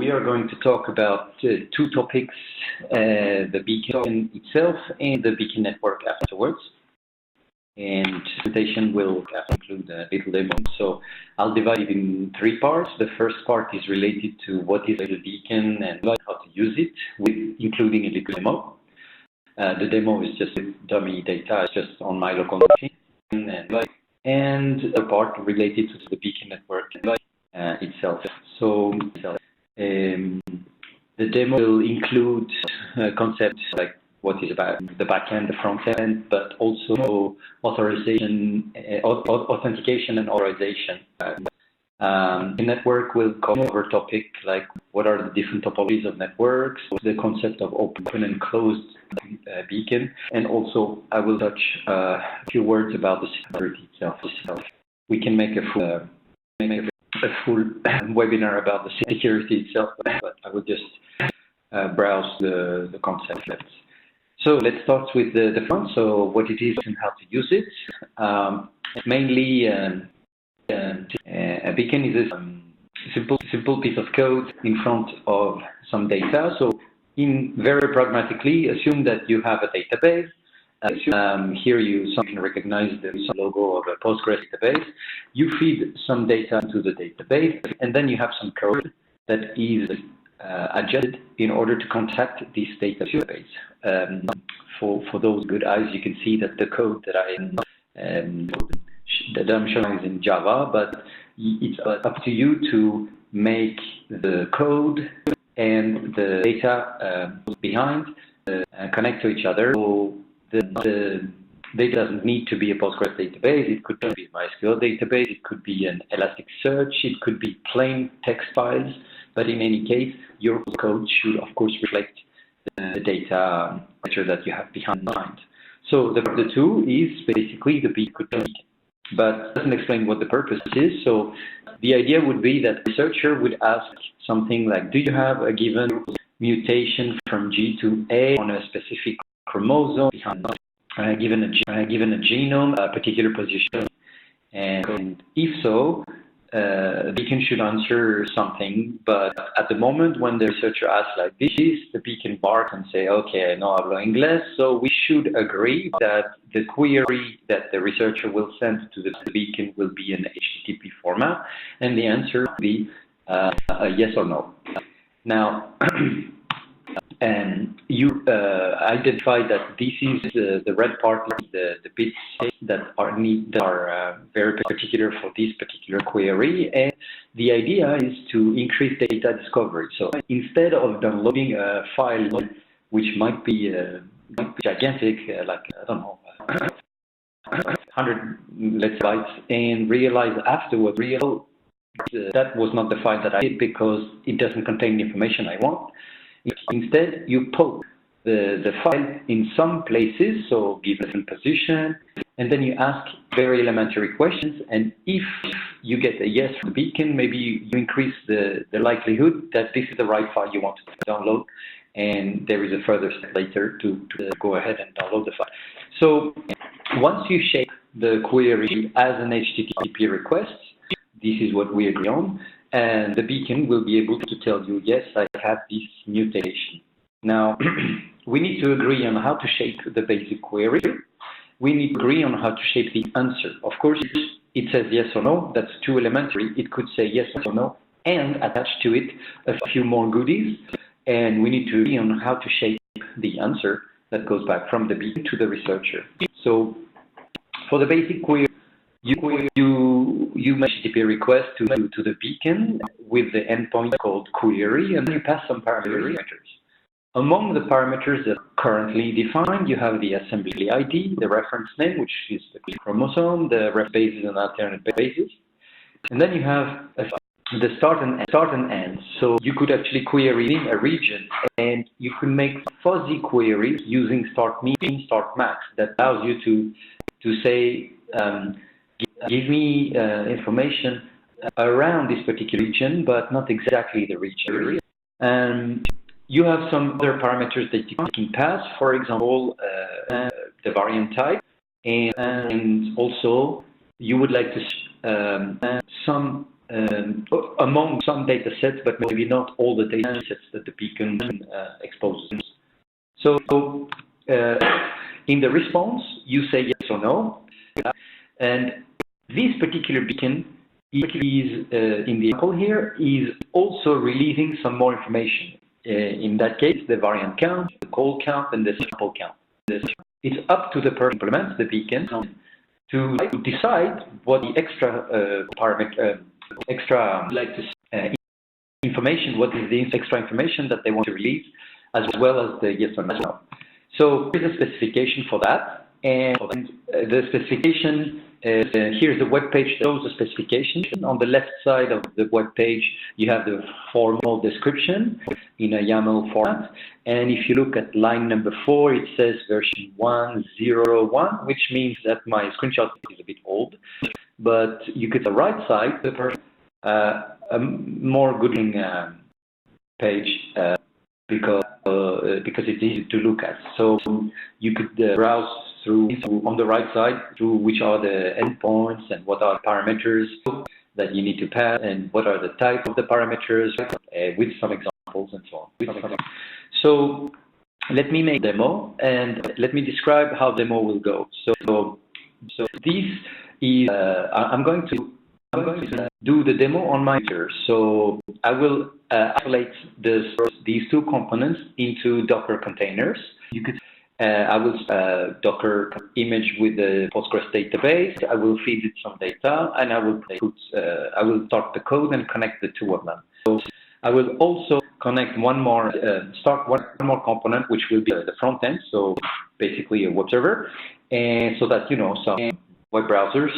we are going to talk about two topics, the beacon itself and the beacon network afterwards. And the presentation will include a little demo. So I'll divide it in three parts. The first part is related to what is a beacon and how to use it, including a little demo. The demo is just dummy data, it's just on my local machine. And the part related to the beacon network itself. So the demo will include concepts like what is about the backend, the front end, but also authentication and authorization. The network will cover topics like what are the different topologies of networks, the concept of open and closed beacon, and also I will touch a few words about the security itself. We can make a full webinar about the security itself, but I will just browse the concepts. So let's start with the front, so what it is and how to use it. Mainly, a beacon is a simple piece of code in front of some data. So very pragmatically, assume that you have a database. Here you can recognize the logo of a Postgres database. You feed some data into the database, and then you have some code that is adjusted in order to contact this database. For those good eyes, you can see that the code that I'm showing is in Java, but it's up to you to make the code and the data behind connect to each other. So the data doesn't need to be a Postgres database. It could be a MySQL database. It could be an Elasticsearch. It could be plain text files. But in any case, your code should, of course, reflect the data that you have behind. So the two is basically the beacon, but it doesn't explain what the purpose is. So the idea would be that the researcher would ask something like, do you have a given mutation from G to A on a specific chromosome behind given a genome, a particular position? And if so, the beacon should answer something, but at the moment when the researcher asks like this, the beacon barks and say, okay, I know hablo inglés, so we should agree that the query that the researcher will send to the beacon will be in HTTP format, and the answer will be a yes or no. Now, and you identify that this is the red part, the bits that are very particular for this particular query, and the idea is to increase data discovery. So instead of downloading a file which might be gigantic, like I don't know, 100 bytes, and realize afterwards, that was not the file that I did because it doesn't contain the information I want. Instead, you poke the file in some places, so give it a position, and then you ask very elementary questions, and if you get a yes from the beacon, maybe you increase the likelihood that this is the right file you want to download, and there is a further step later to go ahead and download the file. So once you shape the query as an HTTP request, this is what we agree on, and the beacon will be able to tell you, yes, I have this mutation. Now, we need to agree on how to shape the basic query. We need to agree on how to shape the answer. Of course, it says yes or no. That's too elementary. It could say yes or no and attach to it a few more goodies. And we need to agree on how to shape the answer that goes back from the beacon to the researcher. So for the basic query, you make HTTP request to the beacon with the endpoint called query, and then you pass some parameters. Among the parameters that are currently defined, you have the assembly ID, the reference name, which is the chromosome, the ref bases and alternate bases, and then you have the start and end. So you could actually query a region, and you can make fuzzy queries using start min, start max. That allows you to say, give me information around this particular region, but not exactly the region. And you have some other parameters that you can pass, for example, the variant type, and also you would like to some among some data sets, but maybe not all the data sets that the beacon exposes. So in the response, you say yes or no, and this particular beacon is, in the example here, is also releasing some more information. In that case, the variant count, the call count, and the sample count. It's up to the person who implements the beacon to decide what the extra parameter, information, what is the extra information that they want to release, as well as the yes or no. So there's a specification for that, and the specification, here's the web page that shows the specification. On the left side of the web page, you have the formal description in a YAML format, and if you look at line number 4, it says version 1.0.1, which means that my screenshot is a bit old, but you could, the right side, a more good-looking page, because it's easy to look at. So you could browse through on the right side through which are the endpoints and what are parameters that you need to pass and what are the type of the parameters, with some examples and so on. So let me make a demo and let me describe how demo will go. So this is I'm going to do the demo on my computer. So I will isolate these two components into Docker containers. You could I will Docker image with the Postgres database. I will feed it some data, and I will start the code and connect the two of them. So I will also connect start one more component, which will be the front end. So basically a web server, and so that some web browsers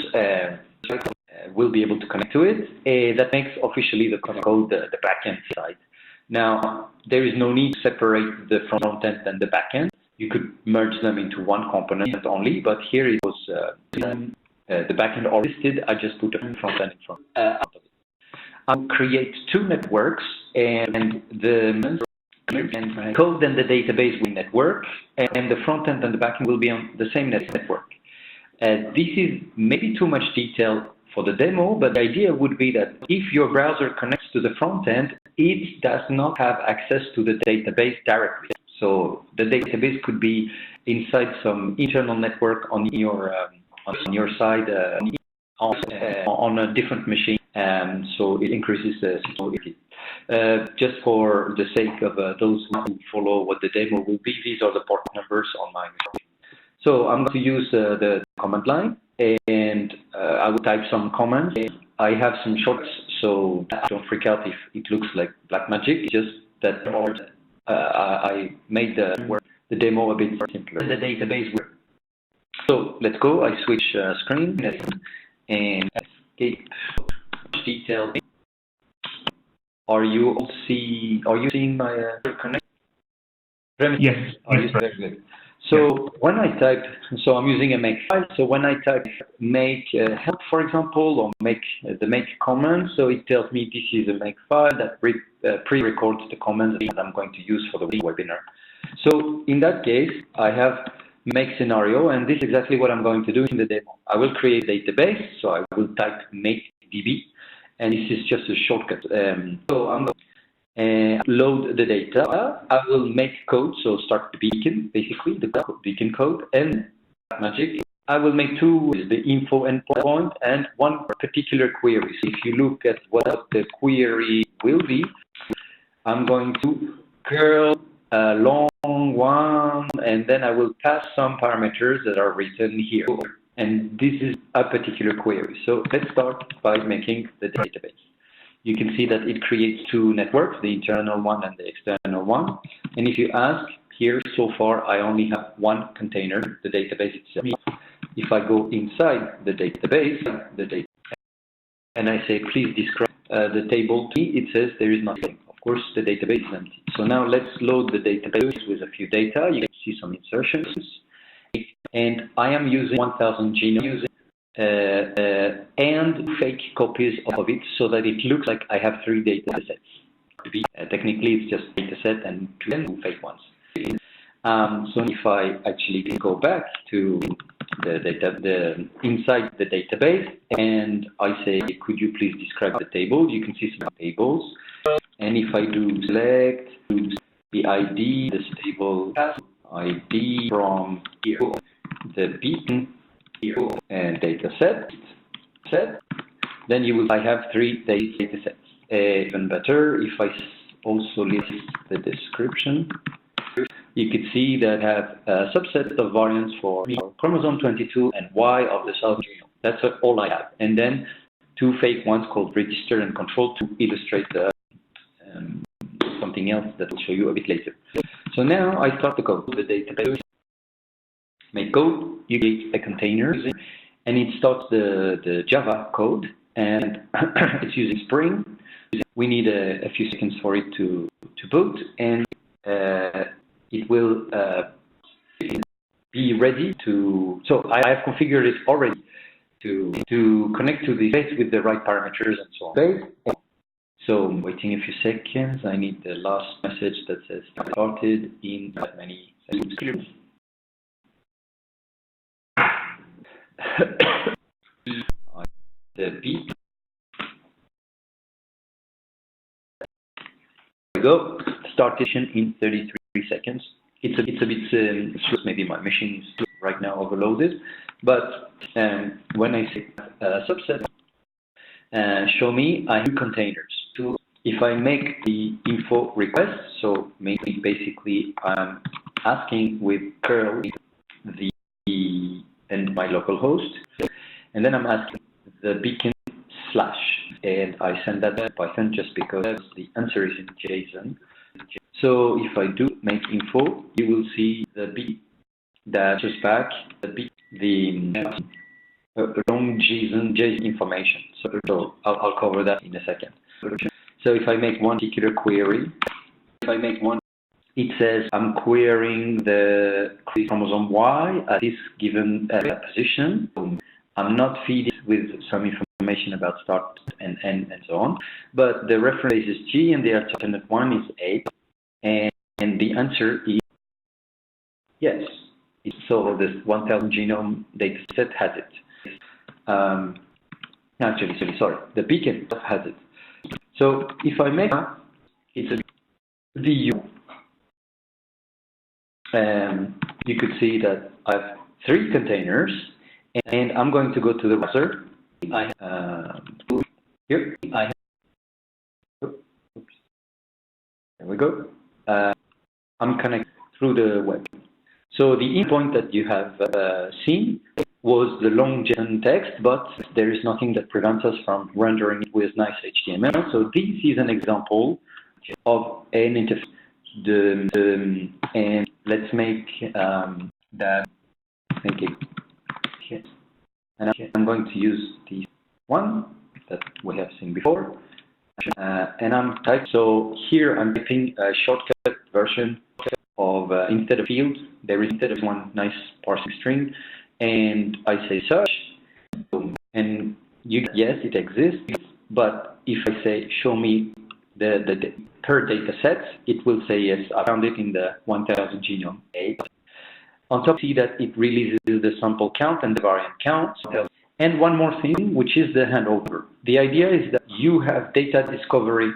will be able to connect to it. That makes officially the code the backend side. Now there is no need to separate the front end and the backend. You could merge them into one component only, but here it was the backend already listed. I just put the front end in front of it. I'll create two networks, and the code and the database will network, and the front end and the backend will be on the same network. This is maybe too much detail for the demo, but the idea would be that if your browser connects to the front end, it does not have access to the database directly. So the database could be inside some internal network on your side on a different machine, so it increases the security. Just for the sake of those who follow what the demo will be, these are the port numbers on my machine. So I'm going to use the command line, and I will type some commands. I have some shorts, so don't freak out if it looks like black magic. Just that I made the demo a bit simpler. The database work. So let's go. I switch screen and escape detail. Are you seeing my connect? Yes. Very good. So when I type, so I'm using a make file. So when I type make help, for example, or make the make command, so it tells me this is a make file that pre-records the commands that I'm going to use for the webinar. So in that case, I have make scenario, and this is exactly what I'm going to do in the demo. I will create a database, so I will type make db, and this is just a shortcut. So I'm going to load the data. I will make code, so start the beacon, basically the beacon code, and magic. I will make two, the info endpoint and one particular query. So if you look at what the query will be, I'm going to curl a long one, and then I will pass some parameters that are written here. And this is a particular query. So let's start by making the database. You can see that it creates two networks, the internal one and the external one. And if you ask here, so far I only have one container, the database itself. If I go inside the database, and I say, please describe the table to me, it says there is nothing. Of course, the database is empty. So now let's load the database with a few data. You can see some insertions. And I am using 1000 genomes and fake copies of it so that it looks like I have 3 data sets. Technically, it's just a data set and 2 fake ones. So if I actually go back to inside the database, and I say, could you please describe the table? You can see some tables, and if I do select the ID, the stable ID from here, the beacon and data set, then I have 3 data sets. Even better, if I also list the description, you could see that I have a subset of variants for chromosome 22 and Y of the South genome. That's all I have. And then 2 fake ones called register and control to illustrate something else that will show you a bit later. So now I start the code. The database make code, you get a container, and it starts the Java code, and it's using Spring. We need a few seconds for it to boot, and it will be ready to. So I have configured it already to connect to the base with the right parameters and so on. So I'm waiting a few seconds. I need the last message that says started in that many seconds. The beep. There we go. Startation in 33 seconds. It's a bit slow. Maybe my machine is right now overloaded. But when I say subset, show me I have containers. So if I make the info request, so maybe basically I'm asking with curl and my local host, and then I'm asking the beacon / and I send that to Python just because the answer is in JSON. So if I do make info, you will see the beacon that just back the long JSON information. So I'll cover that in a second. So if I make one particular query, it says I'm querying the chromosome Y at this given position. I'm not feeding with some information about start and end and so on, but the reference is G and the alternate one is A, and the answer is yes. So this 1000 genome data set has it. Actually, sorry, the beacon has it. So if I make it's a VU, you could see that I have 3 containers, and I'm going to go to the browser. Here I have. Oops. There we go. I'm connected through the web. So the endpoint that you have seen was the long JSON text, but there is nothing that prevents us from rendering it with nice HTML. So this is an example of an interface. And let's make that. Make it. And I'm going to use the one that we have seen before. And I'm typing. So here I'm typing a shortcut version of instead of field, there is instead of one nice parsing string, and I say search, and yes, it exists. But if I say show me the per data set, it will say yes, I found it in the 1000 genome A. On top, see that it releases the sample count and the variant count. And one more thing, which is the handover. The idea is that you have data discovery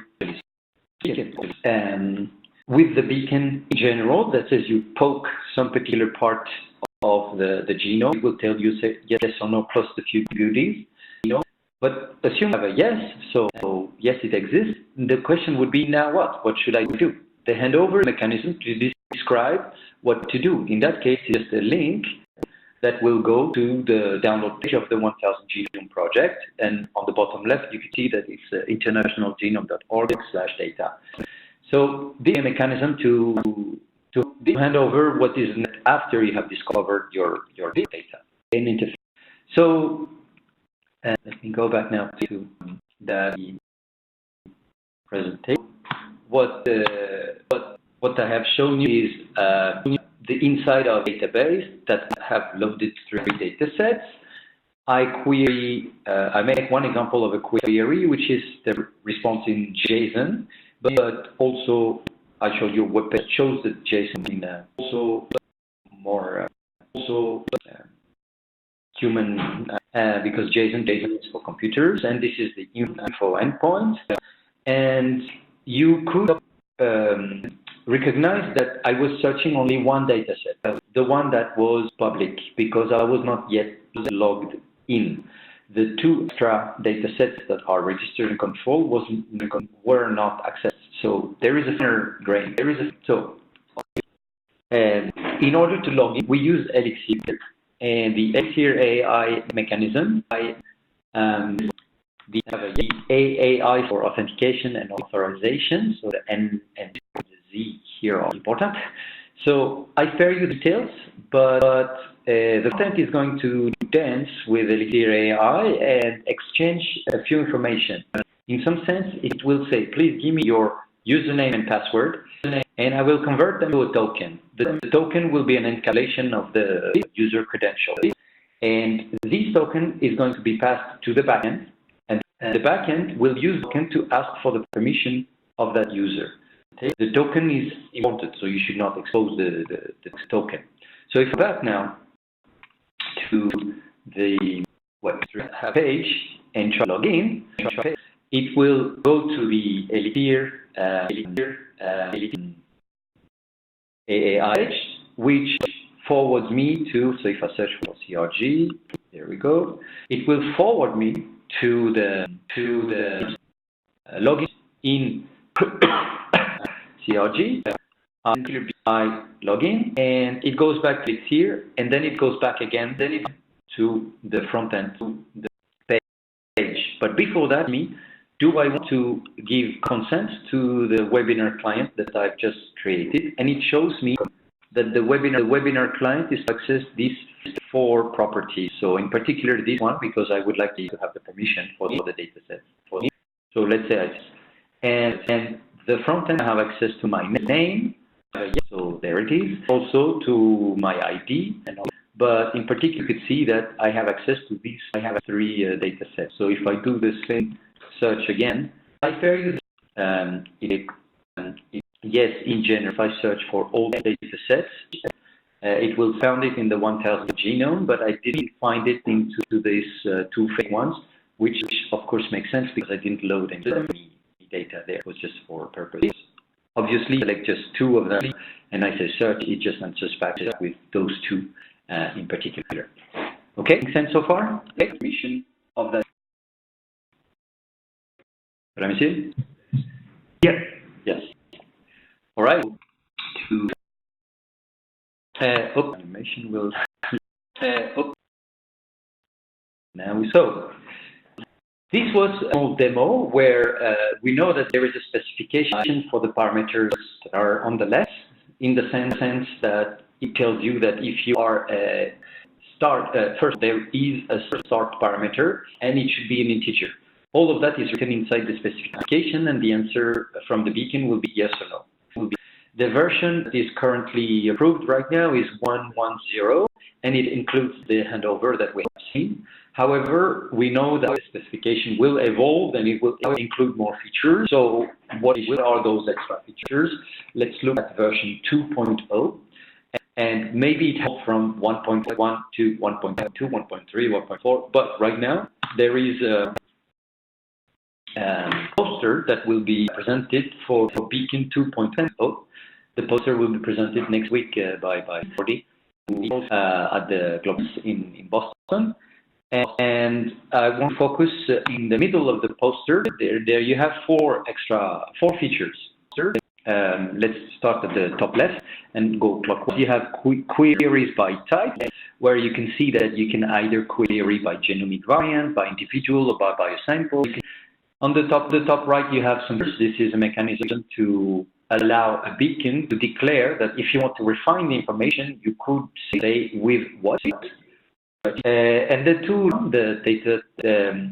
with the beacon in general, that says you poke some particular part of the genome, it will tell you say yes or no plus the few beauties. But assume I have a yes, so yes, it exists. The question would be now what? What should I do? The handover mechanism to describe what to do. In that case, it's just a link that will go to the download page of the 1000 genome project. And on the bottom left, you can see that it's internationalgenome.org/data. So this is a mechanism to hand over what is after you have discovered your data in interface. So let me go back now to the presentation. What I have shown you is the inside of database that have loaded 3 data sets. I make one example of a query, which is the response in JSON, but also I showed you what shows the JSON in also human, because JSON is for computers, and this is the info endpoint. And you could recognize that I was searching only one data set, the one that was public, because I was not yet logged in. The two extra data sets that are registered and controlled were not accessed. So there is a finer grain. In order to log in, we use ELIXIR, and the ELIXIR AI mechanism. We have a AAI for authentication and authorization, so the N and the Z here are important. So I spare you details, but the content is going to dance with ELIXIR AI and exchange a few information. In some sense, it will say, please give me your username and password, and I will convert them to a token. The token will be an encapsulation of the user credential. And this token is going to be passed to the backend, and the backend will use the token to ask for the permission of that user. The token is important, so you should not expose the token. So if I go back now to the web page and try to log in, it will go to the ELIXIR AAI page, which forwards me to, so if I search for CRG, there we go, it will forward me to the login in CRG. I log in, and it goes back to ELIXIR, and then it goes back again, to the front end, to the page. But before that, do I want to give consent to the webinar client that I've just created? And it shows me that the webinar client is to access these 4 properties. So in particular, this one, because I would like to have the permission for the data set. So let's say and the front end I have access to my name. So there it is. Also to my ID, but in particular, you could see that I have access to these. I have 3 data sets. So if I do the same search again, I spare you. Yes, in general, if I search for all data sets, it will find it in the 1000 genome, but I didn't find it into these 2 fake ones, which of course makes sense because I didn't load any data there. It was just for purposes. Obviously, select just 2 of them, and I say search, it just answers back with those 2 in particular. Okay, makes sense so far? Permission of that. Monsieur? Yes. Yes. All right. Animation will. Now so. This was a small demo where we know that there is a specification for the parameters that are on the left, in the sense that it tells you that if you are first there is a start parameter and it should be an integer. All of that is written inside the specification, and the answer from the beacon will be yes or no. The version that is currently approved right now is 1.10, and it includes the handover that we have seen. However, we know that the specification will evolve and it will include more features. So what are those extra features? Let's look at version 2.0. And maybe it helps from 1.1 to 1.2, 1.3, 1.4. But right now, there is a poster that will be presented for Beacon 2.0. The poster will be presented next week by Frederik at the Globus in Boston. And I want to focus in the middle of the poster. There you have 4 features. Let's start at the top left and go clockwise. You have queries by type, where you can see that you can either query by genomic variant, by individual, or by biosample. On the top right, you have some. This is a mechanism to allow a beacon to declare that if you want to refine the information, you could say with what. And the data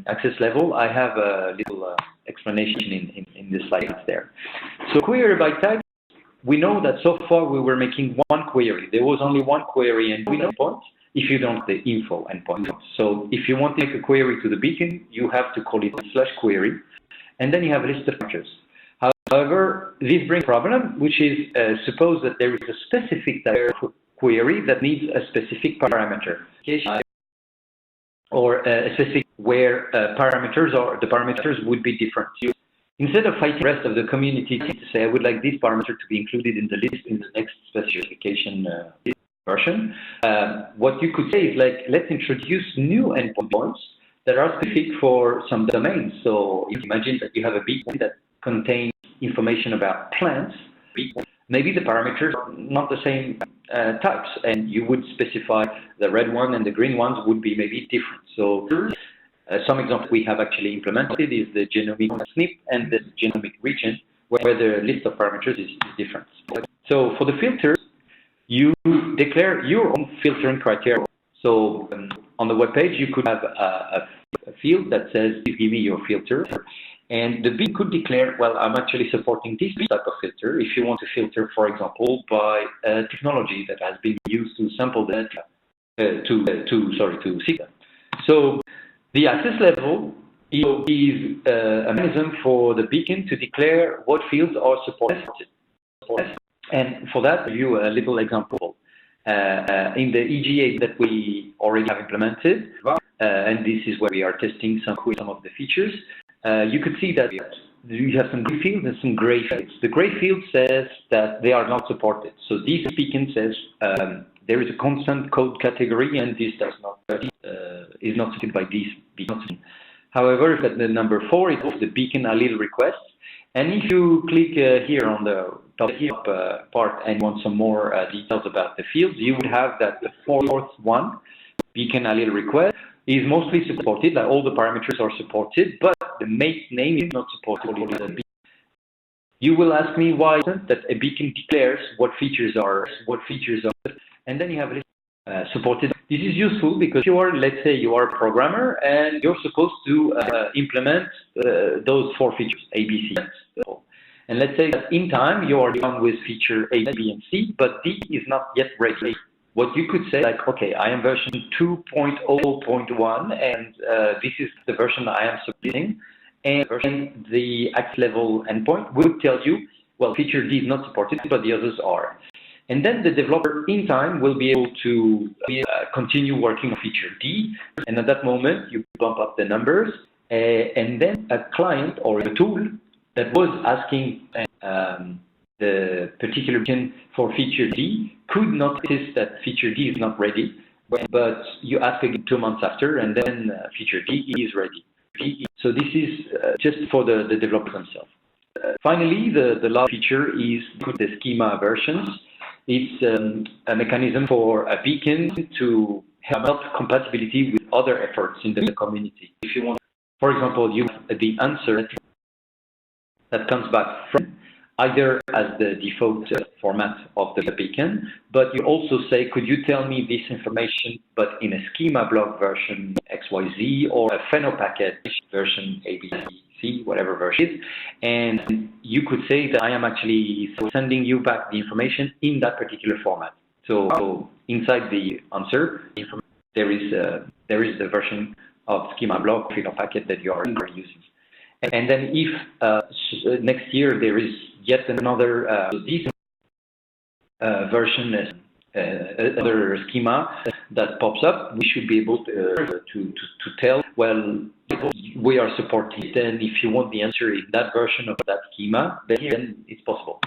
access level, I have a little explanation in the slides there. So query by type, we know that so far we were making 1 query. There was only 1 query and endpoint if you don't have the info endpoint. So if you want to make a query to the beacon, you have to call it /query, and then you have a list of features. However, this brings a problem, which is suppose that there is a specific type of query that needs a specific parameter. or a specific where parameters or the parameters would be different. Instead of fighting the rest of the community to say, I would like this parameter to be included in the list in the next specification version, what you could say is like, let's introduce new endpoints that are specific for some domains. So if you imagine that you have a beacon that contains information about plants, maybe the parameters are not the same types, and you would specify the red one and the green ones would be maybe different. So some examples we have actually implemented is the genomic SNP and the genomic region, where the list of parameters is different. So for the filters, you declare your own filtering criteria. So on the web page, you could have a field that says, please give me your filter. And the beacon could declare, well, I'm actually supporting this type of filter. If you want to filter, for example, by technology that has been used to sample data, to see that. So the access level is a mechanism for the beacon to declare what fields are supported. And for that, I'll give you a little example. In the EGA that we already have implemented, and this is where we are testing some of the features, you could see that you have some green fields and some gray fields. The gray field says that they are not supported. So this beacon says there is a constant code category, and this does not is not supported by this beacon. However, if at the number 4 is the beacon allele request, and if you click here on the top part and want some more details about the fields, you would have that the fourth one, beacon allele request, is mostly supported, like all the parameters are supported, but the mate name is not supported. You will ask me why that a beacon declares what features are, and then you have a list supported. This is useful because you are, let's say, you are a programmer and you're supposed to implement those 4 features, A, B, C. And let's say that in time you are done with feature A, B, and C, but D is not yet ready. What you could say, like, okay, I am version 2.0.1, and this is the version I am submitting, and the access level endpoint would tell you, well, feature D is not supported, but the others are. And then the developer in time will be able to continue working on feature D, and at that moment you bump up the numbers, and then a client or a tool that was asking the particular beacon for feature D could notice that feature D is not ready, but you ask again 2 months after, and then feature D is ready. So this is just for the developers themselves. Finally, the last feature is the schema versions. It's a mechanism for a beacon to help compatibility with other efforts in the community. If you want, for example, you have the answer that comes back from either as the default format of the beacon, but you also say, could you tell me this information, but in a schema block version XYZ, or a phenopacket version ABC, whatever version it is, and you could say that I am actually sending you back the information in that particular format. So inside the answer, there is the version of schema block phenopacket that you are using. And then if next year there is yet another version, another schema that pops up, we should be able to tell, well, we are supporting it, and if you want the answer in that version of that schema, then it's possible.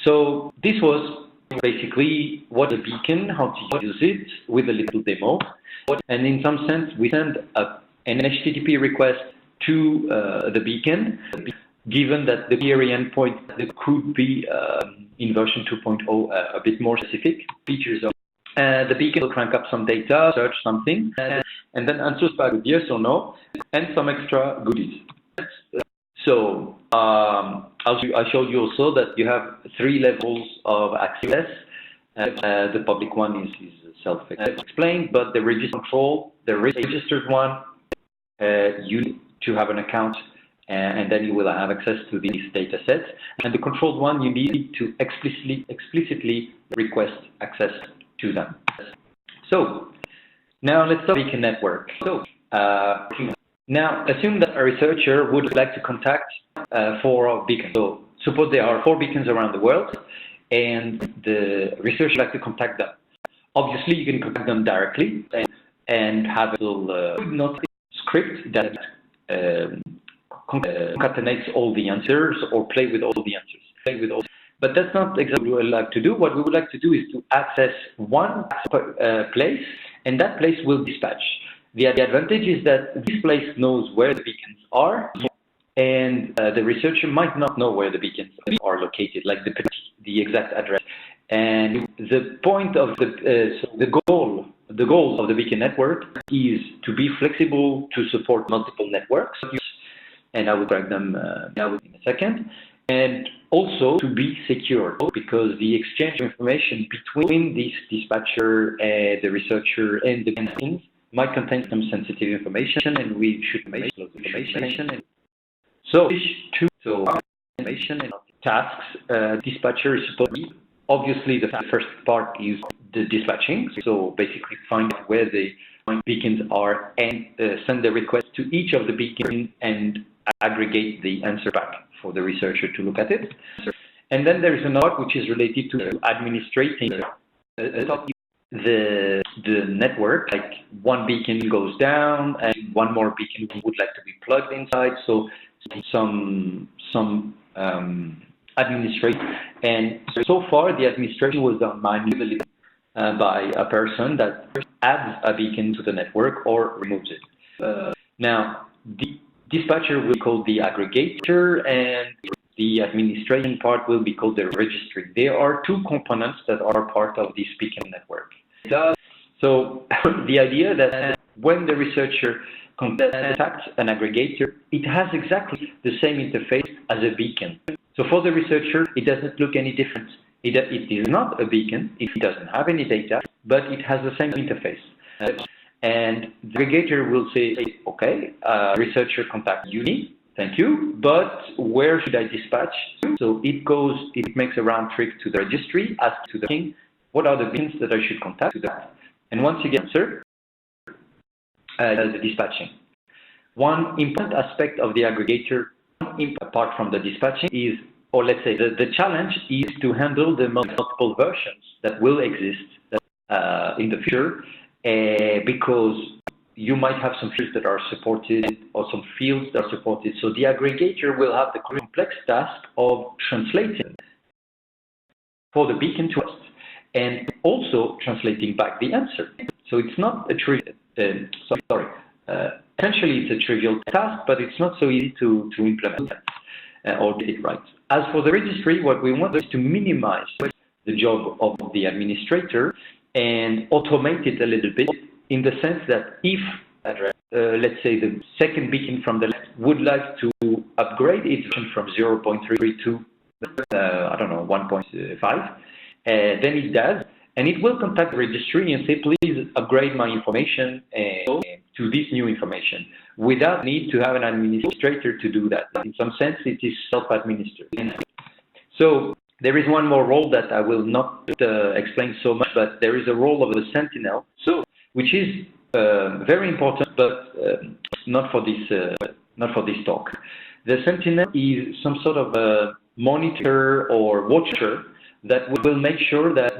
So this was basically what a beacon, how to use it with a little demo. And in some sense, we send an HTTP request to the beacon, given that the query endpoint could be in version 2.0 a bit more specific features of the beacon will crank up some data, search something, and then answers back with yes or no, and some extra goodies. So I showed you also that you have 3 levels of access. The public one is self-explained, but the registered one, you need to have an account, and then you will have access to these data sets. And the controlled one, you need to explicitly request access to them. So now let's start beacon network. So now assume that a researcher would like to contact 4 beacons. So suppose there are 4 beacons around the world, and the researcher would like to contact them. Obviously, you can contact them directly. and have a little not script that concatenates all the answers or play with all the answers. But that's not exactly what we would like to do. What we would like to do is to access one place, and that place will dispatch. The advantage is that this place knows where the beacons are, and the researcher might not know where the beacons are located, like the exact address. And the point of the goal of the beacon network is to be flexible to support multiple networks, and I will drag them in a second. And also to be secure, because the exchange of information between this dispatcher and the researcher and the beacons might contain some sensitive information, and we should make those information. So information and tasks, dispatcher is supposed to be, obviously the first part is the dispatching, so basically find where the beacons are and send the request to each of the beacons and aggregate the answer back for the researcher to look at it. And then there is another part which is related to administrating the network, like one beacon goes down and one more beacon would like to be plugged inside, so some administration. And so far the administration was done manually by a person that adds a beacon to the network or removes it. Now the dispatcher will be called the aggregator, and the administration part will be called the registry. There are two components that are part of this beacon network. So the idea that when the researcher contacts an aggregator, it has exactly the same interface as a beacon. So for the researcher, it doesn't look any different. It is not a beacon, it doesn't have any data, but it has the same interface. And the aggregator will say, okay, researcher contact Uni, thank you, but where should I dispatch? So it makes a round trip to the registry, asks to the king, what are the beacons that I should contact to that? And once you get answer, the dispatching. One important aspect of the aggregator, apart from the dispatching, is, or let's say the challenge is to handle the multiple versions that will exist in the future, because you might have some fields that are supported or some fields that are supported. So the aggregator will have the complex task of translating for the beacon to us and also translating back the answer. So it's not a trivial, essentially it's a trivial task, but it's not so easy to implement or get it right. As for the registry, what we want is to minimize the job of the administrator and automate it a little bit, in the sense that if, let's say, the second beacon from the left would like to upgrade its version from 0.3 to, I don't know, 1.5, then it does, and it will contact the registry and say, please upgrade my information to this new information, without need to have an administrator to do that. In some sense, it is self-administered. So there is one more role that I will not explain so much, but there is a role of the Sentinel, which is very important, but not for this talk. The Sentinel is some sort of a monitor or watcher that will make sure that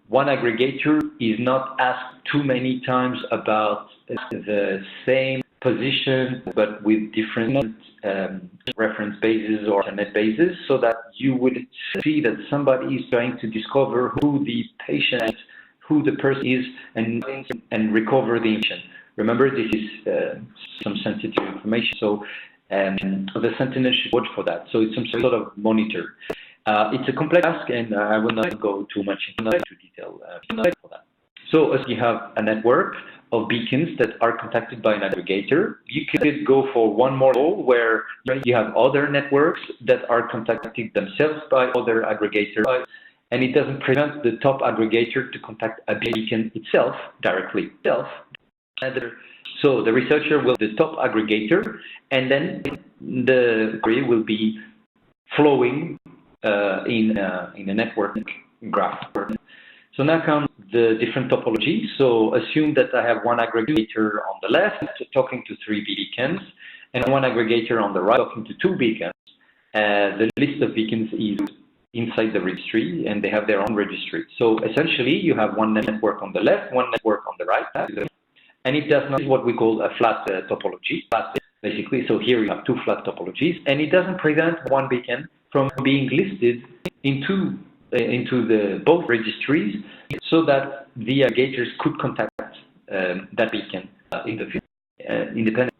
one aggregator is not asked too many times about the same position, but with different reference bases or internet bases, so that you would see that somebody is trying to discover who the patient is, who the person is, and recover the information. Remember, this is some sensitive information, so the Sentinel should watch for that. So it's some sort of monitor. It's a complex task, and I will not go too much into detail for that. So as you have a network of beacons that are contacted by an aggregator, you could go for one more role where you have other networks that are contacted themselves by other aggregators, and it doesn't prevent the top aggregator to contact a beacon itself directly. So the researcher will be the top aggregator, and then the query will be flowing in a network graph. So now come the different topologies. So assume that I have one aggregator on the left talking to 3 beacons, and one aggregator on the right talking to 2 beacons. The list of beacons is inside the registry, and they have their own registry. So essentially, you have one network on the left, one network on the right, and it does not what we call a flat topology. Basically, so here you have two flat topologies, and it doesn't prevent one beacon from being listed into the both registries, so that the aggregators could contact that beacon in the future independently.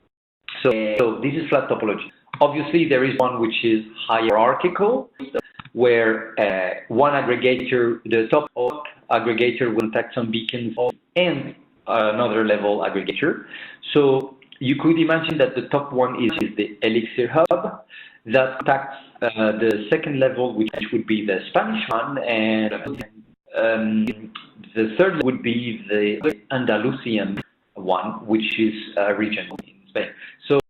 So this is flat topology. Obviously, there is one which is hierarchical, where one aggregator, the top aggregator, will contact some beacons and another level aggregator. So you could imagine that the top one is the ELIXIR hub that contacts the second level, which would be the Spanish one, and the third would be the Andalusian one, which is a region in Spain. So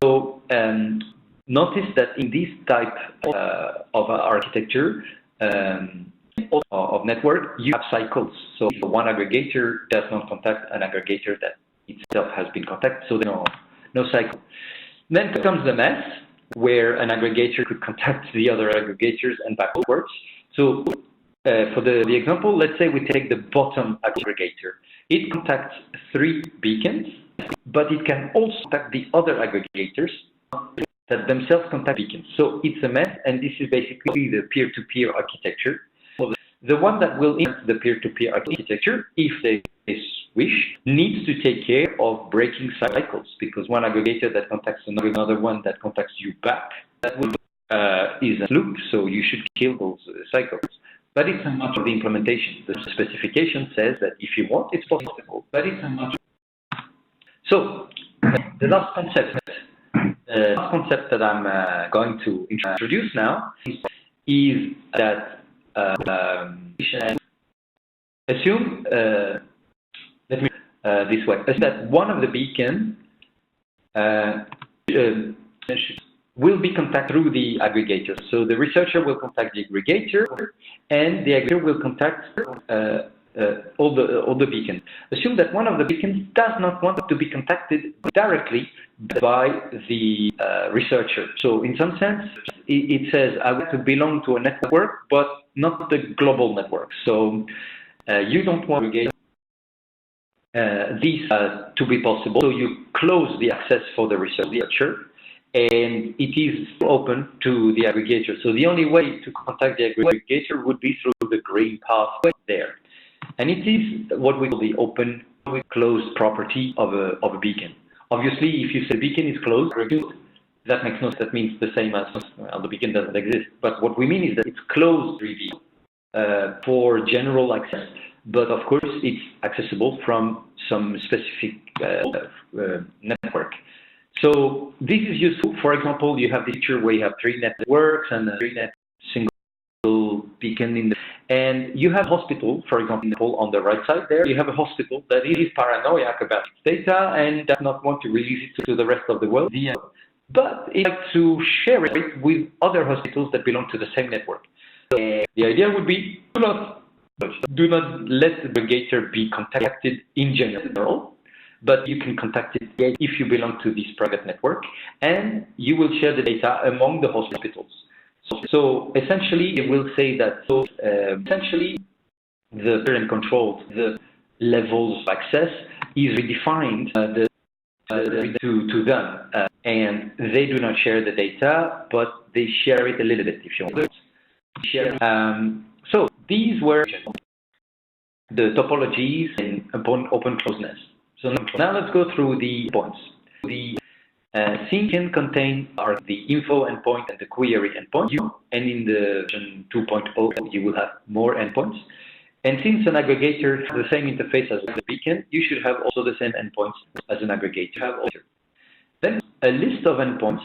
notice that in this type of architecture of network, you have cycles. So one aggregator does not contact an aggregator that itself has been contacted, so there's no cycle. Then comes the mess, where an aggregator could contact the other aggregators and backwards. So for the example, let's say we take the bottom aggregator. It contacts 3 beacons, but it can also contact the other aggregators that themselves contact beacons. So it's a mess, and this is basically the peer-to-peer architecture. The one that will implement the peer-to-peer architecture, if they wish, needs to take care of breaking cycles, because one aggregator that contacts another one that contacts you back, that is a loop, so you should kill those cycles. But it's a matter of the implementation. The specification says that if you want, it's possible, but it's a matter. So the last concept that I'm going to introduce now is that assume this way, is that one of the beacons will be contacted through the aggregator. So the researcher will contact the aggregator, and the aggregator will contact all the beacons. Assume that one of the beacons does not want to be contacted directly by the researcher. So in some sense, it says, I want to belong to a network, but not the global network. So you don't want to get these to be possible. So you close the access for the researcher, and it is open to the aggregator. So the only way to contact the aggregator would be through the green path there. And it is what we call the open closed property of a beacon. Obviously, if you say beacon is closed, that makes no sense. That means the same as the beacon doesn't exist. But what we mean is that it's closed for general access. But of course, it's accessible from some specific network. So this is useful. For example, you have the picture where you have 3 networks and a 3-net single beacon in the, and you have a hospital, for example, on the right side there, you have a hospital that is paranoid about its data and does not want to release it to the rest of the world, but it likes to share it with other hospitals that belong to the same network. So the idea would be do not let the aggregator be contacted in general, but you can contact it if you belong to this private network, and you will share the data among the hospitals. So essentially, it will say that essentially the parent control, the levels of access is redefined to them, and they do not share the data, but they share it a little bit if you want. So these were the topologies in open closeness. So now let's go through the points. The scene can contain the info endpoint and the query endpoint, and in the version 2.0 you will have more endpoints. And since an aggregator has the same interface as the beacon, you should have also the same endpoints as an aggregator. Then a list of endpoints.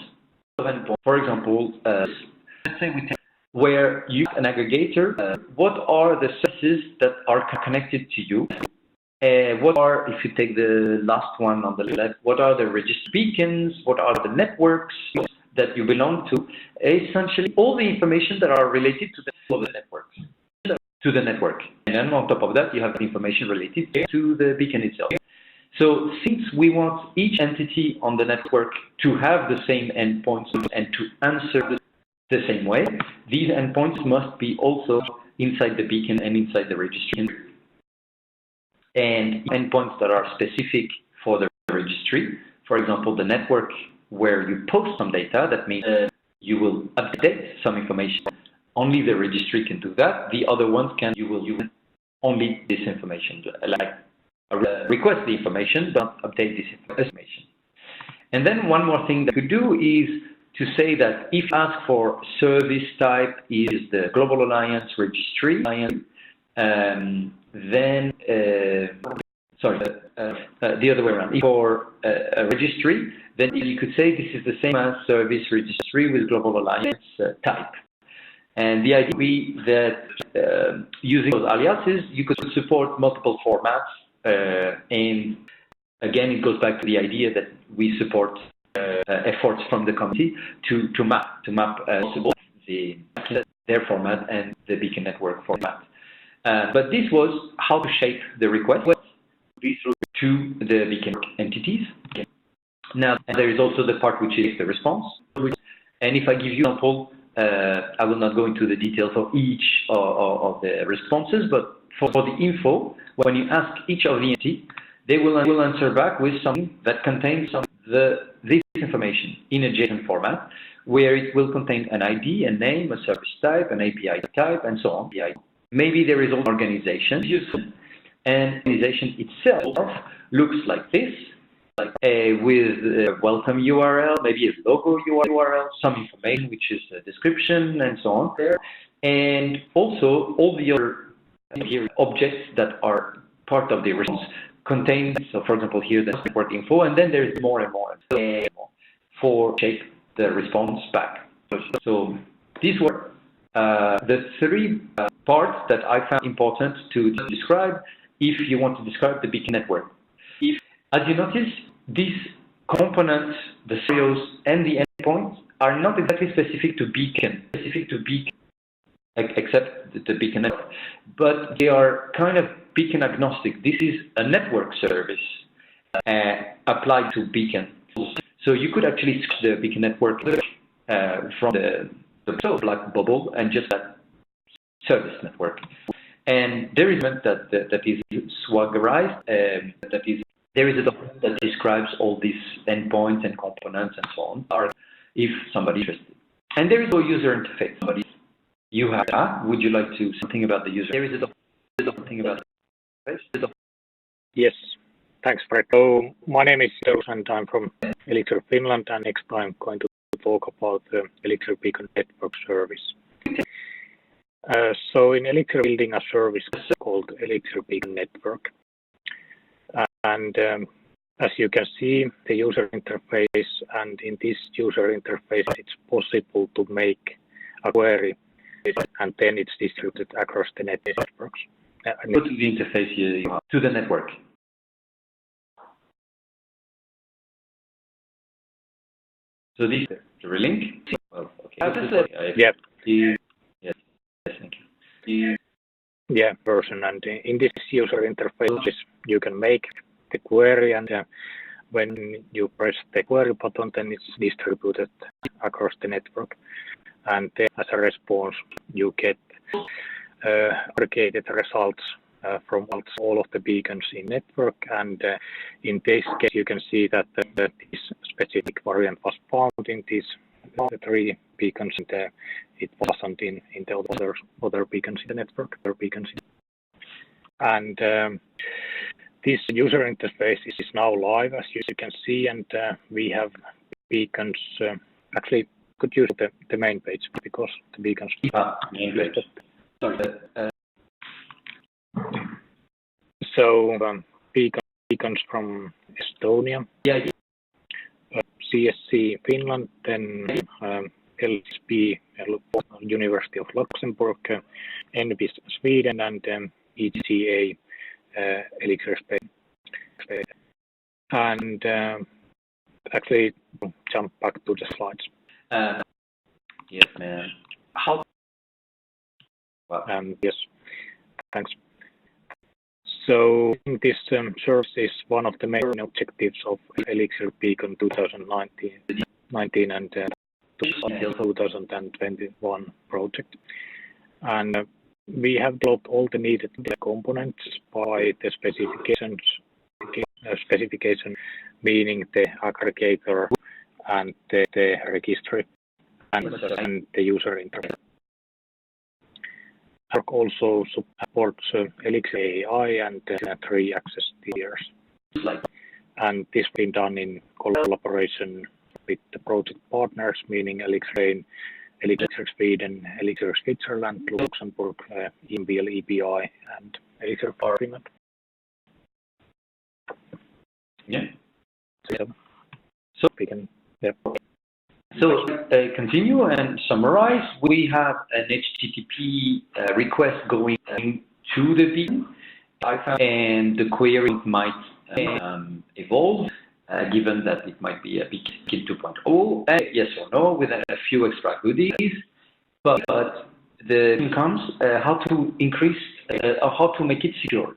For example, let's say we take where you have an aggregator, what are the services that are connected to you? What are, if you take the last one on the left, what are the registered beacons? What are the networks that you belong to? Essentially, all the information that are related to the networks, to the network. And then on top of that, you have the information related to the beacon itself. So since we want each entity on the network to have the same endpoints and to answer The same way, these endpoints must be also inside the beacon and inside the registry. And endpoints that are specific for the registry, for example, the network where you post some data, that means you will update some information. Only the registry can do that. The other ones you will use only this information, like request the information, don't update this information. And then one more thing that you could do is to say that if asked for service type is the Global Alliance registry, then the other way around. For a registry, then you could say this is the same as service registry with Global Alliance type. And the idea would be that using those aliases, you could support multiple formats. And again, it goes back to the idea that we support efforts from the community to map their format and the beacon network format. But this was how to shape the request to the beacon entities. Now, there is also the part which is the response. And if I give you an example, I will not go into the details of each of the responses, but for the info, when you ask each of the entity, they will answer back with something that contains this information in a JSON format, where it will contain an ID, a name, a service type, an API type, and so on. Maybe there is also organization, and organization itself looks like this, with a welcome URL, maybe a logo URL, some information which is a description, and so on there, and also all the other objects that are part of the response contain. So, for example, here the network info, and then there's more and more for shape the response back. So these were the three parts that I found important to describe if you want to describe the beacon network. As you notice, these components, the serials and the endpoints, are not exactly specific to beacon, except the beacon network, but they are kind of beacon agnostic. This is a network service applied to beacon. So you could actually switch the beacon network from the black bubble and just that service network. And there is an element that is swaggerized, there is a document that describes all these endpoints and components and so on, or if somebody's interested. And there is no user interface. Juha, would you like to say something about the user? There is something about the interface? Yes, thanks, Fred. So my name is Törnroos and I'm from ELIXIR Finland, and next I'm going to talk about the ELIXIR Beacon Network Service. So in ELIXIR, building a service called ELIXIR Beacon Network. And as you can see, the user interface, and in this user interface, it's possible to make a query, and then it's distributed across the networks. Go to the interface here, to the network. So this is the link. Well, okay. Yeah. Yes, thank you. Yeah, version, and in this user interface, you can make the query, and when you press the query button, then it's distributed across the network. And then as a response, you get aggregated results from all of the beacons in network. And in this case, you can see that this specific variant was found in these three beacons, and it wasn't in the other beacons in the network. And this user interface is now live, as you can see, and we have beacons. Actually, could use the main page because the beacons. Main page. Sorry. So beacons from Estonia. Yeah. CSC Finland, then LSB University of Luxembourg, NBIS Sweden, and EGA ELIXIR Spain. And actually, jump back to the slides. Yes, man. How? Wow. Yes, thanks. So this service is one of the main objectives of ELIXIR Beacon 2019, and 2021 project. And we have developed all the needed components by the specification, meaning the aggregator and the registry and the user interface. Work also supports ELIXIR AI and 3 access tiers. And this has been done in collaboration with the project partners, meaning ELIXIR, ELIXIR Sweden, ELIXIR Switzerland, Luxembourg, EMBL, EBI, and ELIXIR Finland. Yeah. So we can, yeah. So continue and summarize. We have an HTTP request going to the beacon, and the query might evolve, given that it might be a beacon 2.0, yes or no, with a few extra goodies. But the thing comes how to increase or how to make it secure.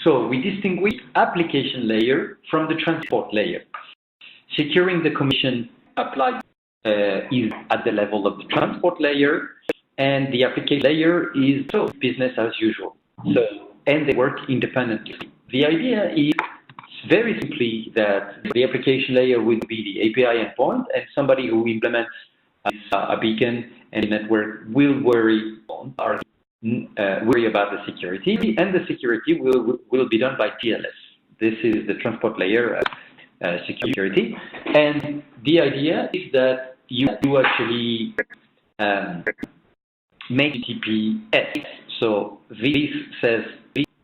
So we distinguish application layer from the transport layer. Securing the commission applied is at the level of the transport layer, and the application layer is business as usual. So, and they work independently. The idea is very simply that the application layer will be the API endpoint, and somebody who implements a beacon and a network will worry about the security, and the security will be done by TLS. This is the transport layer security, and the idea is that you actually make HTTPS. So this says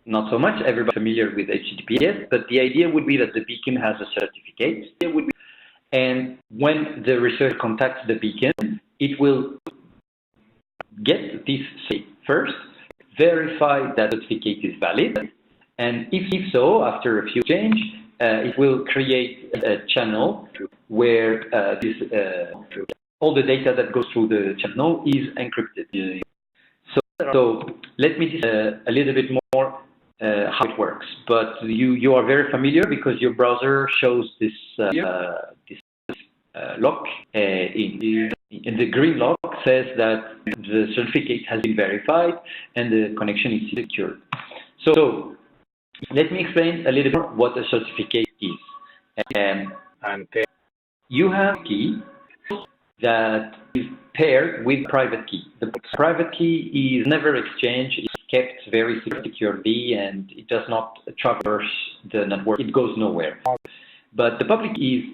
not so much everybody familiar with HTTPS, but the idea would be that the beacon has a certificate, and when the researcher contacts the beacon, it will get this first, verify that the certificate is valid, and if so, after a few changes, it will create a channel where all the data that goes through the channel is encrypted. So let me just a little bit more how it works. But you are very familiar because your browser shows this lock. In the green lock says that the certificate has been verified and the connection is secured. So let me explain a little bit what a certificate is. And you have a key that is paired with private key. The private key is never exchanged, it's kept very securely, and it does not traverse the network, it goes nowhere. But the public key is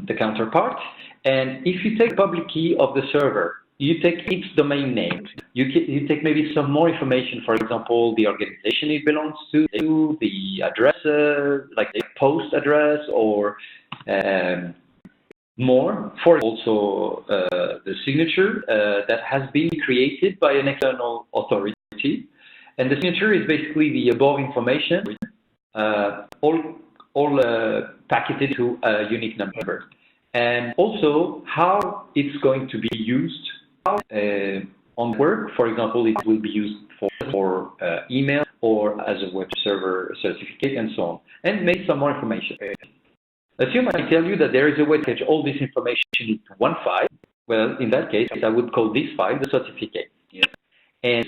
the counterpart, and if you take the public key of the server, you take its domain name, you take maybe some more information, for example, the organization it belongs to, the address, like the post address, or more, for also the signature that has been created by an external authority. And the signature is basically the above information, all packeted to a unique number. And also how it's going to be used on work. For example, it will be used for email or as a web server certificate and so on. And maybe some more information. Assume I tell you that there is a way to catch all this information into one file. Well, in that case, I would call this file the certificate. And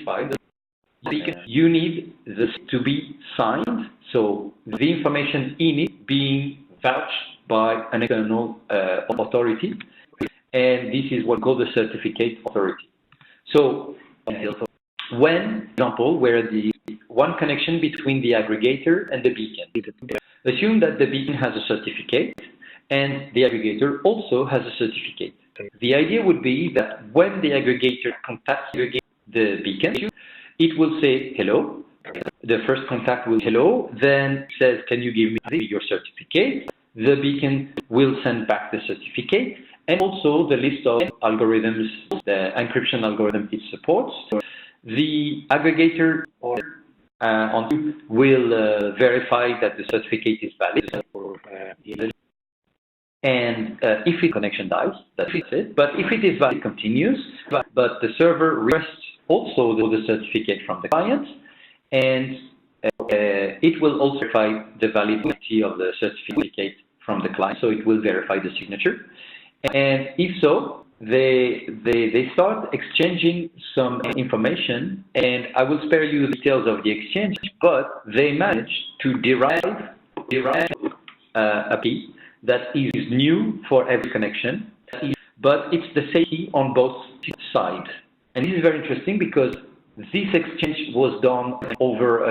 you need this to be signed, so the information in it being vouched by an external authority, and this is what we call the certificate authority. So when, for example, where the one connection between the aggregator and the beacon, assume that the beacon has a certificate and the aggregator also has a certificate. The idea would be that when the aggregator contacts the beacon, it will say hello. The first contact will hello, then says, can you give me your certificate? The beacon will send back the certificate and also the list of algorithms, the encryption algorithm it supports. The aggregator will verify that the certificate is valid. And if the connection dies, that's it. But if it is valid, it continues. But the server requests also the certificate from the client, and it will also verify the validity of the certificate from the client. So it will verify the signature. And if so, they start exchanging some information, and I will spare you the details of the exchange, but they manage to derive a key that is new for every connection, but it's the same key on both sides. And this is very interesting because this exchange was done over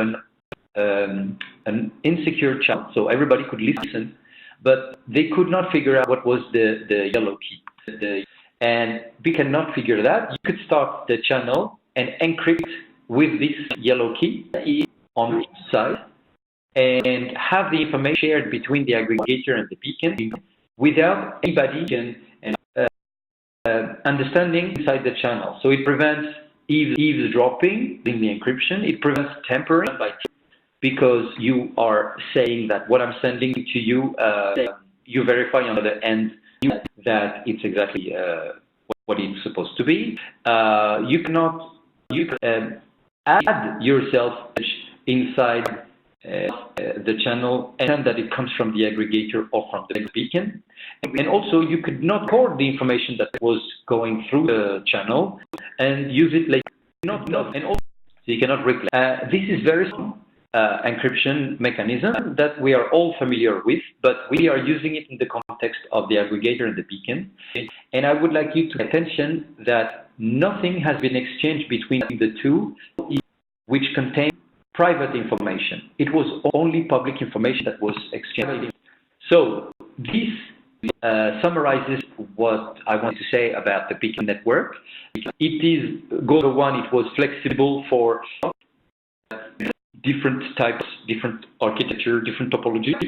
an insecure channel, so everybody could listen, but they could not figure out what was the yellow key. And we cannot figure that. You could start the channel and encrypt with this yellow key on each side and have the information shared between the aggregator and the beacon without anybody understanding inside the channel. So it prevents eavesdropping in the encryption. It prevents tampering because you are saying that what I'm sending to you, you verify on the end that it's exactly what it's supposed to be. You can add yourself inside the channel and that it comes from the aggregator or from the beacon. And also you could not record the information that was going through the channel and use it later. And also, so you cannot reclaim. This is very strong encryption mechanism that we are all familiar with, but we are using it in the context of the aggregator and the beacon. And I would like you to pay attention that nothing has been exchanged between the two which contain private information. It was only public information that was exchanged. So this summarizes what I want to say about the beacon network. It is, goal one, it was flexible for different types, different architecture, different topologies.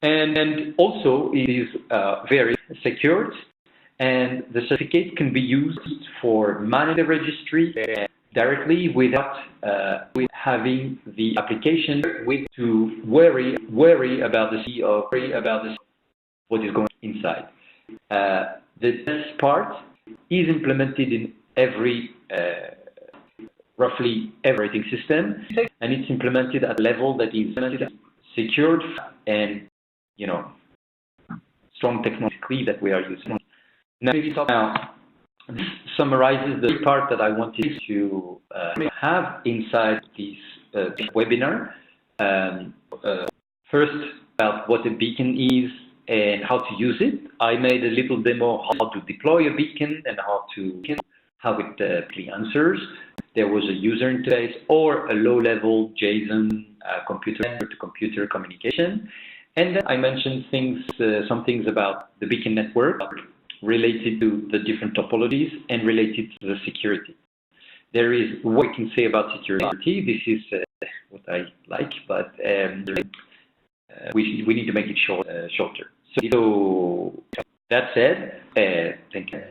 And also it is very secured, and the certificate can be used for managing the registry directly without having the application to worry about what is going inside. The test part is implemented in every roughly every operating system, and it's implemented at a level that is secured and strong technologically that we are using. Now, this summarizes the part that I wanted to have inside this webinar. First, about what a beacon is and how to use it. I made a little demo how to deploy a beacon and how it actually answers. There was a user interface or a low-level JSON computer-to-computer communication. And then I mentioned some things about the beacon network related to the different topologies and related to the security. There is what I can say about security. This is what I like, but we need to make it shorter. So that said, thank you.